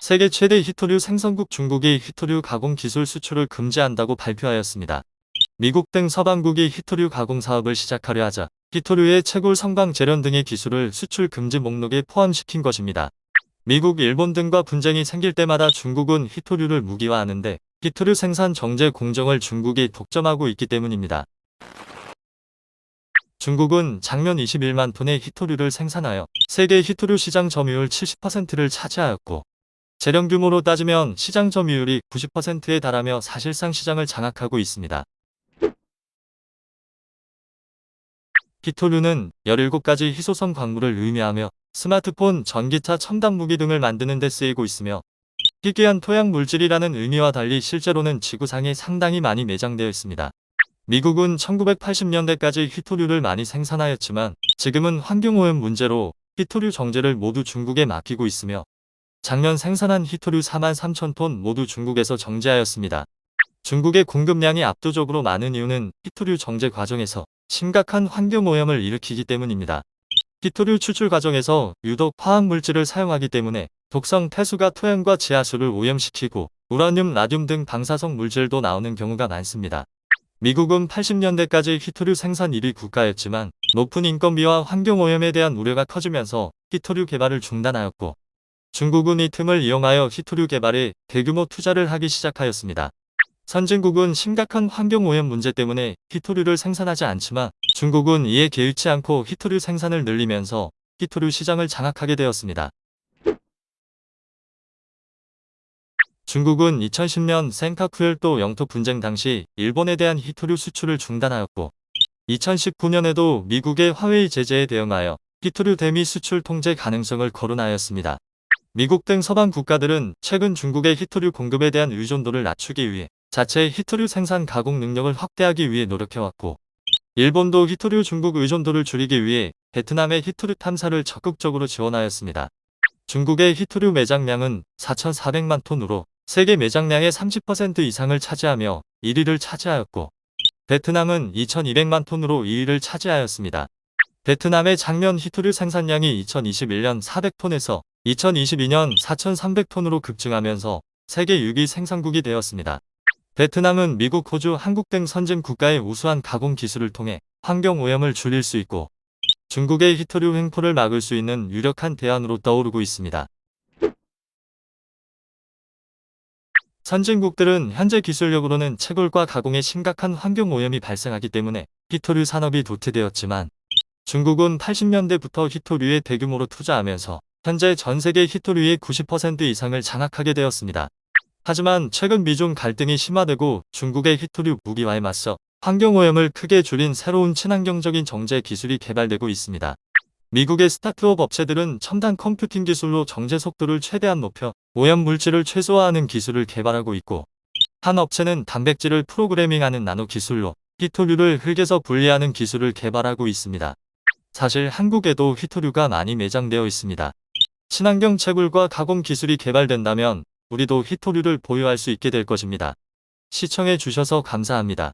세계 최대 히토류 생산국 중국이 히토류 가공 기술 수출을 금지한다고 발표하였습니다. 미국 등 서방국이 히토류 가공 사업을 시작하려 하자 히토류의 채굴, 성광, 제련 등의 기술을 수출 금지 목록에 포함시킨 것입니다. 미국, 일본 등과 분쟁이 생길 때마다 중국은 히토류를 무기화하는데 히토류 생산 정제 공정을 중국이 독점하고 있기 때문입니다. 중국은 작년 21만 톤의 히토류를 생산하여 세계 히토류 시장 점유율 70%를 차지하였고, 재련 규모로 따지면 시장 점유율이 90%에 달하며 사실상 시장을 장악하고 있습니다. 히토류는 17가지 희소성 광물을 의미하며 스마트폰, 전기차, 첨단 무기 등을 만드는 데 쓰이고 있으며, 희귀한 토양 물질이라는 의미와 달리 실제로는 지구상에 상당히 많이 매장되어 있습니다. 미국은 1980년대까지 히토류를 많이 생산하였지만 지금은 환경오염 문제로 히토류 정제를 모두 중국에 맡기고 있으며, 작년 생산한 히토류 43,000톤 모두 중국에서 정제하였습니다. 중국의 공급량이 압도적으로 많은 이유는 히토류 정제 과정에서 심각한 환경오염을 일으키기 때문입니다. 히토류 추출 과정에서 유독 화학물질을 사용하기 때문에 독성 폐수가 토양과 지하수를 오염시키고 우라늄, 라듐 등 방사성 물질도 나오는 경우가 많습니다. 미국은 80년대까지 히토류 생산 1위 국가였지만 높은 인건비와 환경오염에 대한 우려가 커지면서 히토류 개발을 중단하였고, 중국은 이 틈을 이용하여 히토류 개발에 대규모 투자를 하기 시작하였습니다. 선진국은 심각한 환경오염 문제 때문에 히토류를 생산하지 않지만 중국은 이에 개의치 않고 히토류 생산을 늘리면서 히토류 시장을 장악하게 되었습니다. 중국은 2010년 센카쿠열도 영토 분쟁 당시 일본에 대한 히토류 수출을 중단하였고, 2019년에도 미국의 화웨이 제재에 대응하여 히토류 대미 수출 통제 가능성을 거론하였습니다. 미국 등 서방 국가들은 최근 중국의 히토류 공급에 대한 의존도를 낮추기 위해 자체 히토류 생산 가공 능력을 확대하기 위해 노력해왔고, 일본도 히토류 중국 의존도를 줄이기 위해 베트남의 히토류 탐사를 적극적으로 지원하였습니다. 중국의 히토류 매장량은 4,400만 톤으로 세계 매장량의 30% 이상을 차지하며 1위를 차지하였고, 베트남은 2,200만 톤으로 2위를 차지하였습니다. 베트남의 작년 히토류 생산량이 2021년 400톤에서 2022년 4,300톤으로 급증하면서 세계 6위 생산국이 되었습니다. 베트남은 미국, 호주, 한국 등 선진 국가의 우수한 가공 기술을 통해 환경오염을 줄일 수 있고, 중국의 히토류 횡포를 막을 수 있는 유력한 대안으로 떠오르고 있습니다. 선진국들은 현재 기술력으로는 채굴과 가공에 심각한 환경오염이 발생하기 때문에 히토류 산업이 도태되었지만, 중국은 80년대부터 히토류에 대규모로 투자하면서 현재 전세계 히토류의 90% 이상을 장악하게 되었습니다. 하지만 최근 미중 갈등이 심화되고 중국의 히토류 무기화에 맞서 환경오염을 크게 줄인 새로운 친환경적인 정제 기술이 개발되고 있습니다. 미국의 스타트업 업체들은 첨단 컴퓨팅 기술로 정제 속도를 최대한 높여 오염 물질을 최소화하는 기술을 개발하고 있고, 한 업체는 단백질을 프로그래밍하는 나노 기술로 히토류를 흙에서 분리하는 기술을 개발하고 있습니다. 사실 한국에도 히토류가 많이 매장되어 있습니다. 친환경 채굴과 가공 기술이 개발된다면 우리도 히토류를 보유할 수 있게 될 것입니다. 시청해 주셔서 감사합니다.